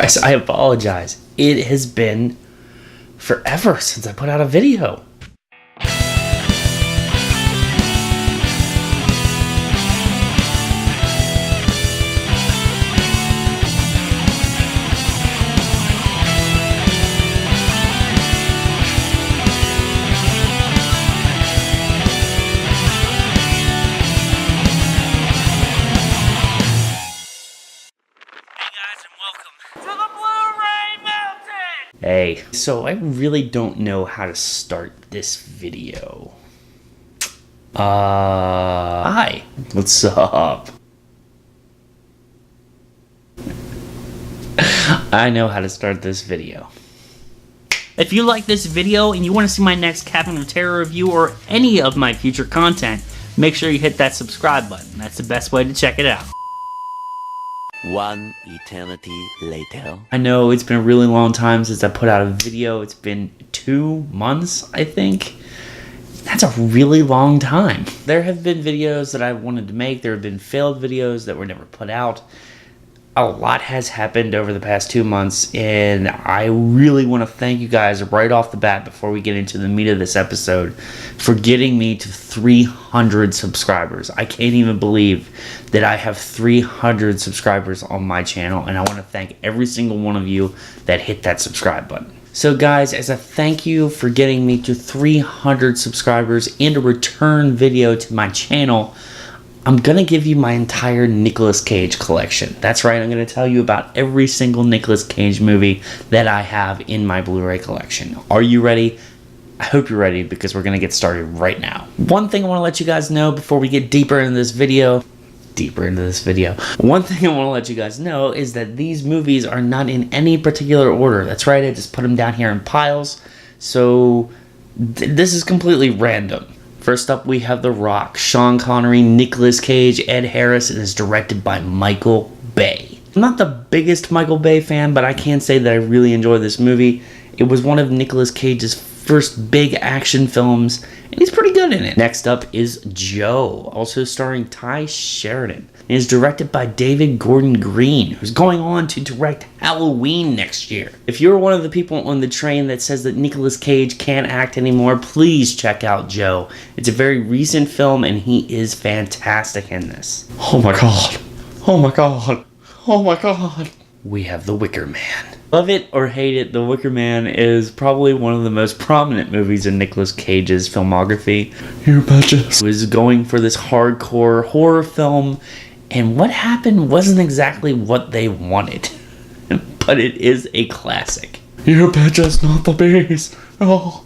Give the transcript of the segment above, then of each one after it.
Guys, I apologize. It has been forever since I put out a video. Hey, so I really don't know how to start this video. Hi, what's up? I know how to start this video. If you like this video and you want to see my next Cabin of Terror review or any of my future content, make sure you hit that subscribe button. That's the best way to check it out. One eternity later. I know it's been a really long time since I put out a video. It's been 2 months, I think. That's a really long time. There have been videos that I wanted to make. There have been failed videos that were never put out. A lot has happened over the past 2 months, and I really want to thank you guys right off the bat before we get into the meat of this episode for getting me to 300 subscribers. I can't even believe that I have 300 subscribers on my channel, and I want to thank every single one of you that hit that subscribe button. So guys, as a thank you for getting me to 300 subscribers and a return video to my channel, I'm going to give you my entire Nicolas Cage collection. That's right, I'm going to tell you about every single Nicolas Cage movie that I have in my Blu-ray collection. Are you ready? I hope you're ready because we're going to get started right now. One thing I want to let you guys know before we get deeper into this video, one thing I want to let you guys know is that these movies are not in any particular order. That's right, I just put them down here in piles. So this is completely random. First up, we have The Rock, Sean Connery, Nicolas Cage, Ed Harris, and is directed by Michael Bay. I'm not the biggest Michael Bay fan, but I can say that I really enjoy this movie. It was one of Nicolas Cage's first big action films, and he's pretty good in it. Next up is Joe, also starring Ty Sheridan. It is directed by David Gordon Green, who's going on to direct Halloween next year. If you're one of the people on the train that says that Nicolas Cage can't act anymore, please check out Joe. It's a very recent film, and he is fantastic in this. Oh my god. Oh my god. Oh my god. We have The Wicker Man. Love it or hate it, The Wicker Man is probably one of the most prominent movies in Nicolas Cage's filmography. Your budget was going for this hardcore horror film, and what happened wasn't exactly what they wanted. But it is a classic. Your bitch not the beast. Oh.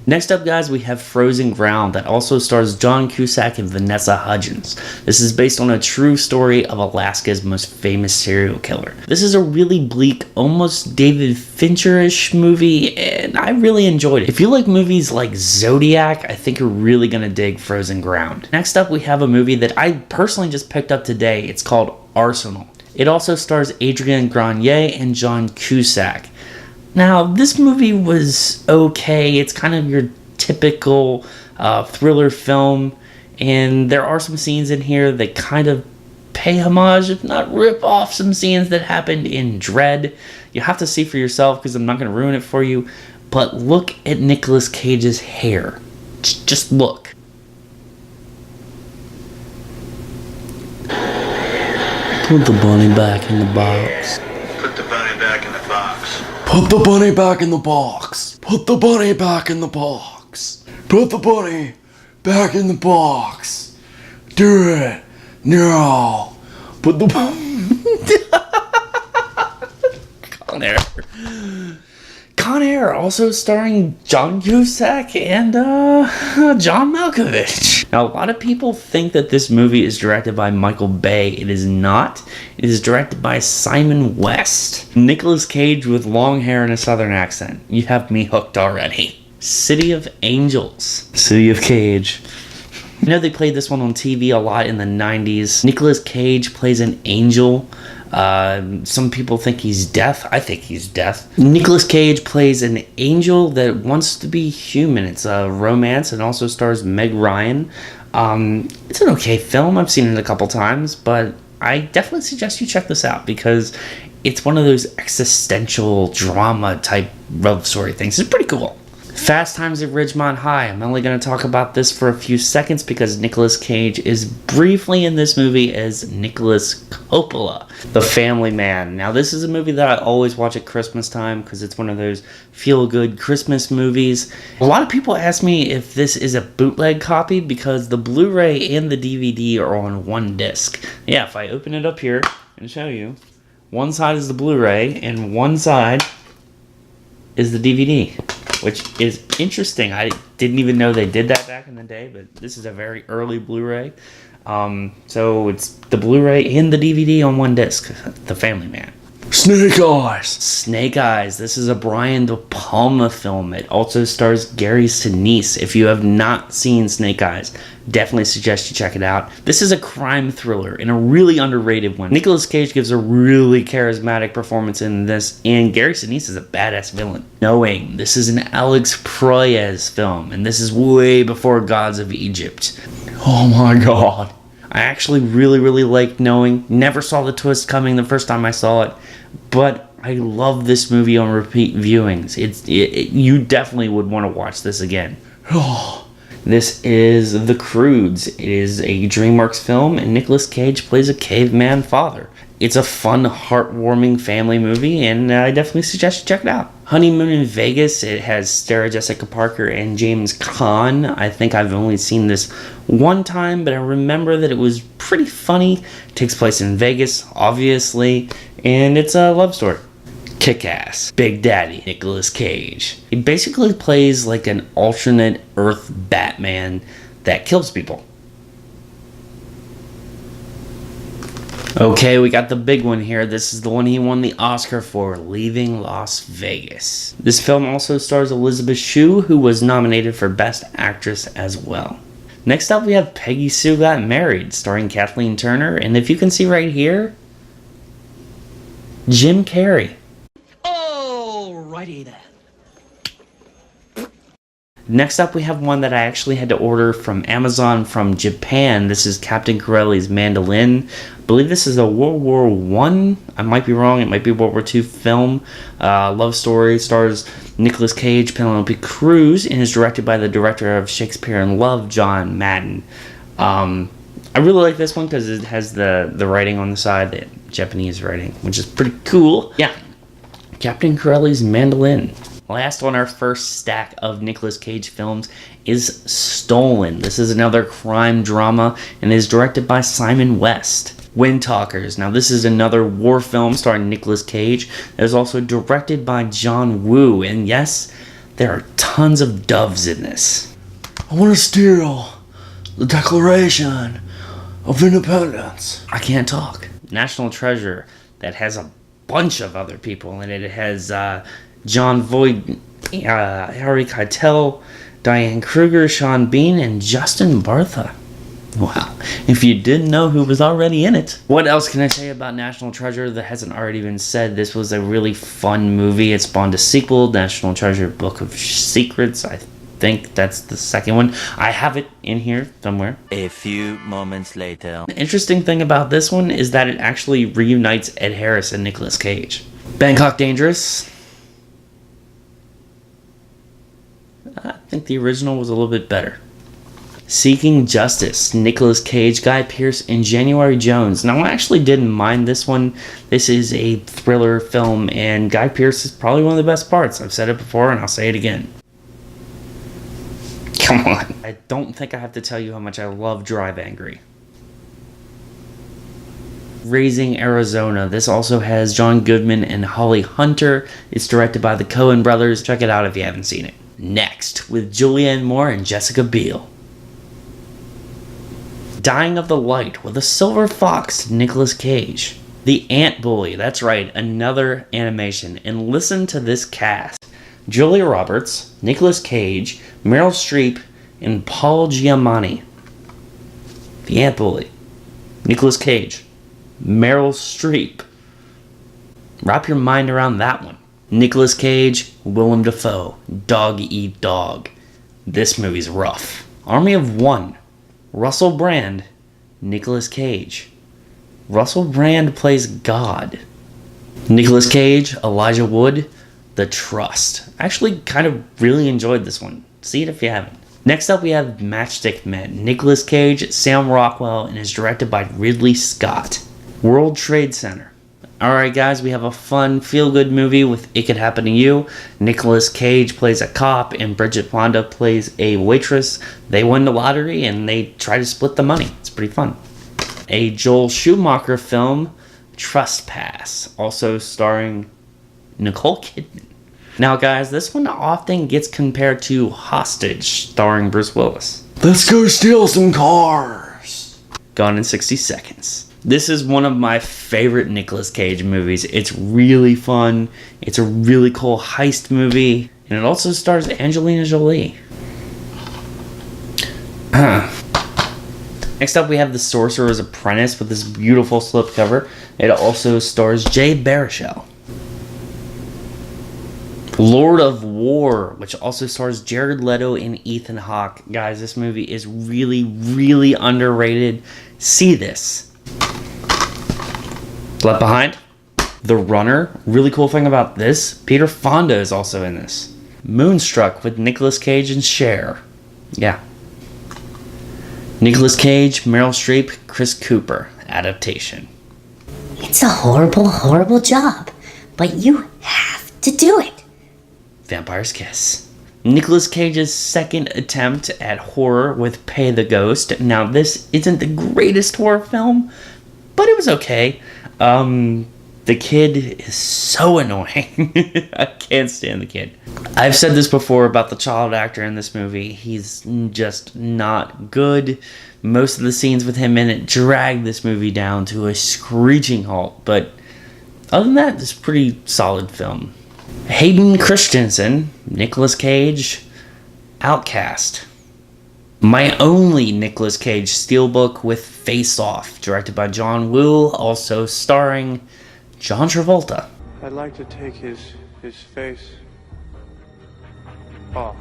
Next up, guys, we have Frozen Ground that also stars John Cusack and Vanessa Hudgens. This is based on a true story of Alaska's most famous serial killer. This is a really bleak, almost David Fincher-ish movie, and I really enjoyed it. If you like movies like Zodiac, I think you're really gonna dig Frozen Ground. Next up, we have a movie that I personally just picked up today. It's called Arsenal. It also stars Adrian Grenier and John Cusack. Now, this movie was okay. It's kind of your typical thriller film, and there are some scenes in here that kind of pay homage, if not rip off, some scenes that happened in Dread. You have to see for yourself because I'm not going to ruin it for you, but look at Nicolas Cage's hair. Just look. Put the bunny back in the box. Put the bunny back in the box. Put the bunny back in the box. Put the bunny back in the box. Put the bunny back in the box. Do it now. Put the Con Air, also starring John Cusack and John Malkovich. Now, a lot of people think that this movie is directed by Michael Bay. It is not. It is directed by Simon West. Nicolas Cage with long hair and a southern accent. You have me hooked already. City of Angels. City of Cage. I know they played this one on TV a lot in the 90s. Nicolas Cage plays an angel. Some people think he's deaf. I think he's deaf. Nicolas Cage plays an angel that wants to be human. It's a romance and also stars Meg Ryan. It's an okay film. I've seen it a couple times, but I definitely suggest you check this out because It's one of those existential drama type love story things. It's pretty cool. Fast Times at Ridgemont High. I'm only going to talk about this for a few seconds because Nicolas Cage is briefly in this movie as Nicholas Coppola, the family man. Now, this is a movie that I always watch at Christmas time because it's one of those feel-good Christmas movies. A lot of people ask me if this is a bootleg copy because the Blu-ray and the DVD are on one disc. Yeah, if I open it up here and show you, one side is the Blu-ray and one side is the DVD. Which is interesting. I didn't even know they did that back in the day, but this is a very early Blu-ray. So it's the Blu-ray and the DVD on one disc. The Family Man. Snake Eyes. Snake Eyes. This is a Brian De Palma film. It also stars Gary Sinise. If you have not seen Snake Eyes, definitely suggest you check it out. This is a crime thriller and a really underrated one. Nicolas Cage gives a really charismatic performance in this, and Gary Sinise is a badass villain. Knowing this is an Alex Proyas film, and this is way before Gods of Egypt. Oh my god. I actually really liked Knowing. Never saw the twist coming the first time I saw it, but I love this movie on repeat viewings. You definitely would want to watch this again. This is The Croods. It is a DreamWorks film, and Nicolas Cage plays a caveman father. It's a fun, heartwarming family movie, and I definitely suggest you check it out. Honeymoon in Vegas. It has Sarah Jessica Parker and James Caan. I think I've only seen this one time, but I remember that it was pretty funny. It takes place in Vegas, obviously, and it's a love story. Kick-Ass. Big Daddy. Nicolas Cage. He basically plays like an alternate Earth Batman that kills people. Okay, we got the big one here. This is the one he won the Oscar for, Leaving Las Vegas. This film also stars Elizabeth Shue, who was nominated for Best Actress as well. Next up, we have Peggy Sue Got Married, starring Kathleen Turner, and if you can see right here, Jim Carrey. Alrighty then. Next up, we have one that I actually had to order from Amazon from Japan. This is Captain Corelli's Mandolin. I believe this is a World War I. I might be wrong. It might be a World War II film. Love story. Stars Nicolas Cage, Penelope Cruz, and is directed by the director of Shakespeare in Love, John Madden. I really like this one because it has the writing on the side, the Japanese writing, which is pretty cool. Yeah. Captain Corelli's Mandolin. Last on our first stack of Nicolas Cage films is Stolen. This is another crime drama and is directed by Simon West. Wind Talkers. Now this is another war film starring Nicolas Cage. It is also directed by John Woo. And yes, there are tons of doves in this. I want to steal the Declaration of Independence. I can't talk. National Treasure. That has a bunch of other people in it. It has John Voight, Harry Keitel, Diane Kruger, Sean Bean, and Justin Bartha. Wow. If you didn't know who was already in it. What else can I say about National Treasure that hasn't already been said? This was a really fun movie. It spawned a sequel, National Treasure Book of Secrets. I think that's the second one. I have it in here somewhere. A few moments later. The interesting thing about this one is that it actually reunites Ed Harris and Nicolas Cage. Bangkok Dangerous. I think the original was a little bit better. Seeking Justice, Nicolas Cage, Guy Pearce, and January Jones. Now, I actually didn't mind this one. This is a thriller film, and Guy Pearce is probably one of the best parts. I've said it before, and I'll say it again. Come on. I don't think I have to tell you how much I love Drive Angry. Raising Arizona. This also has John Goodman and Holly Hunter. It's directed by the Coen brothers. Check it out if you haven't seen it. Next, with Julianne Moore and Jessica Biel. Dying of the Light with a silver fox, Nicolas Cage. The Ant Bully, that's right, another animation. And listen to this cast. Julia Roberts, Nicolas Cage, Meryl Streep, and Paul Giamatti. The Ant Bully. Nicolas Cage. Meryl Streep. Wrap your mind around that one. Nicolas Cage, Willem Dafoe, Dog Eat Dog. This movie's rough. Army of One, Russell Brand, Nicolas Cage. Russell Brand plays God. Nicolas Cage, Elijah Wood, The Trust. I actually kind of really enjoyed this one. See it if you haven't. Next up we have Matchstick Men. Nicolas Cage, Sam Rockwell, and is directed by Ridley Scott. World Trade Center. Alright guys, we have a fun, feel-good movie with It Could Happen to You. Nicolas Cage plays a cop and Bridget Fonda plays a waitress. They win the lottery and they try to split the money. It's pretty fun. A Joel Schumacher film, Trespass, also starring Nicole Kidman. Now guys, this one often gets compared to Hostage, starring Bruce Willis. Let's go steal some cars. Gone in 60 Seconds. This is one of my favorite Nicolas Cage movies. It's really fun. It's a really cool heist movie. And it also stars Angelina Jolie. Next up we have The Sorcerer's Apprentice with this beautiful slipcover. It also stars Jay Baruchel. Lord of War, which also stars Jared Leto and Ethan Hawke. Guys, this movie is really, really underrated. See this. Left Behind. The Runner. Really cool thing about this, Peter Fonda is also in this. Moonstruck with Nicolas Cage and Cher. Yeah. Nicolas Cage, Meryl Streep, Chris Cooper. Adaptation. It's a horrible, horrible job, but you have to do it. Vampire's Kiss. Nicolas Cage's second attempt at horror with Pay the Ghost. Now, this isn't the greatest horror film, but it was okay. The kid is so annoying. I can't stand the kid. I've said this before about the child actor in this movie. He's just not good. Most of the scenes with him in it drag this movie down to a screeching halt. But other than that, it's a pretty solid film. Hayden Christensen, Nicolas Cage, Outcast. My only Nicolas Cage steelbook with Face Off, directed by John Woo, also starring John Travolta. I'd like to take his face off.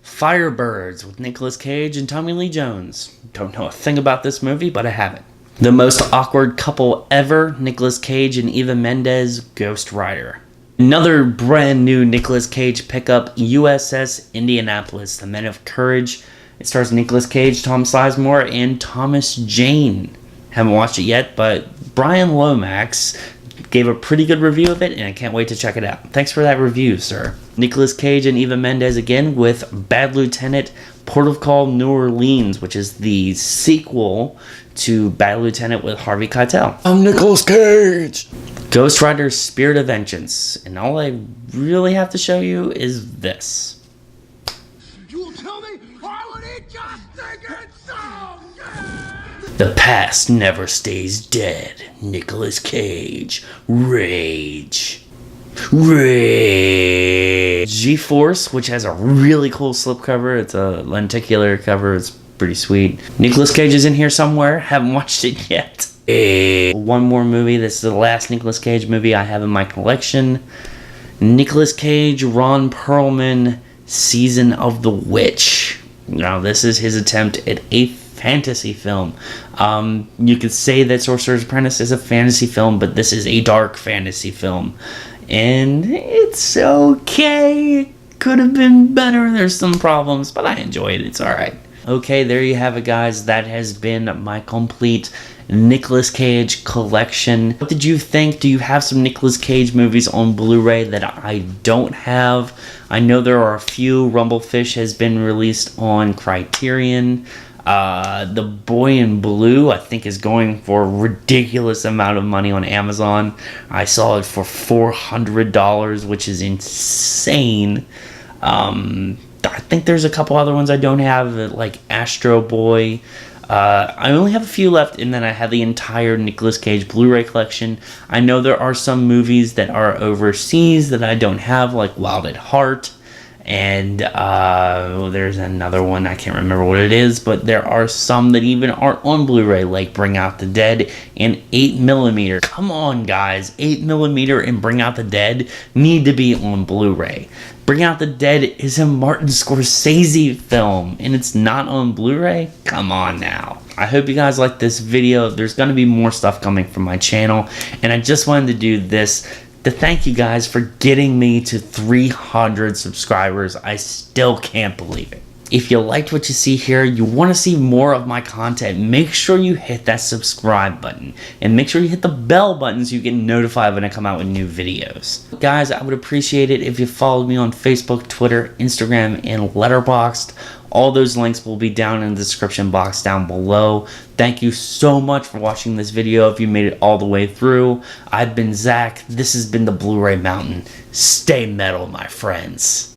Firebirds with Nicolas Cage and Tommy Lee Jones. Don't know a thing about this movie, but I have it. The Most Awkward Couple Ever, Nicolas Cage and Eva Mendes, Ghost Rider. Another brand new Nicolas Cage pickup, USS Indianapolis, The Men of Courage. It stars Nicolas Cage, Tom Sizemore, and Thomas Jane. Haven't watched it yet, but Brian Lomax gave a pretty good review of it, and I can't wait to check it out. Thanks for that review, sir. Nicolas Cage and Eva Mendes again with Bad Lieutenant, Port of Call, New Orleans, which is the sequel to Bad Lieutenant with Harvey Keitel. I'm Nicolas Cage. Ghost Rider Spirit of Vengeance. And all I really have to show you is this. You tell me I would eat just think it's so good! The past never stays dead. Nicolas Cage. Rage. Rage. G-Force, which has a really cool slipcover. It's a lenticular cover. It's pretty sweet. Nicolas Cage is in here somewhere. Haven't watched it yet. One more movie. This is the last Nicolas Cage movie I have in my collection. Nicolas Cage, Ron Perlman, Season of the Witch. Now, this is his attempt at a fantasy film. You could say that Sorcerer's Apprentice is a fantasy film, but this is a dark fantasy film. And it's okay. It could have been better. There's some problems, but I enjoy it. It's alright. Okay, there you have it, guys. That has been my complete Nicolas Cage collection. What did you think? Do you have some Nicolas Cage movies on Blu-ray that I don't have? I know there are a few. Rumblefish has been released on Criterion. The Boy in Blue, I think, is going for a ridiculous amount of money on Amazon. I saw it for $400, which is insane. I think there's a couple other ones I don't have, like Astro Boy. I only have a few left, and then I have the entire Nicolas Cage Blu-ray collection. I know there are some movies that are overseas that I don't have, like Wild at Heart. And there's another one, I can't remember what it is, but there are some that even aren't on Blu-ray, like Bring Out the Dead and 8mm. Come on, guys, 8mm and Bring Out the Dead need to be on Blu-ray. Bring Out the Dead is a Martin Scorsese film, and it's not on Blu-ray? Come on now. I hope you guys like this video. There's going to be more stuff coming from my channel, and I just wanted to do this to thank you guys for getting me to 300 subscribers. I still can't believe it. If you liked what you see here, you want to see more of my content, make sure you hit that subscribe button. And make sure you hit the bell button so you get notified when I come out with new videos. Guys, I would appreciate it if you followed me on Facebook, Twitter, Instagram, and LetterBoxd. All those links will be down in the description box down below. Thank you so much for watching this video if you made it all the way through. I've been Zach. This has been the Blu-ray Mountain. Stay metal, my friends.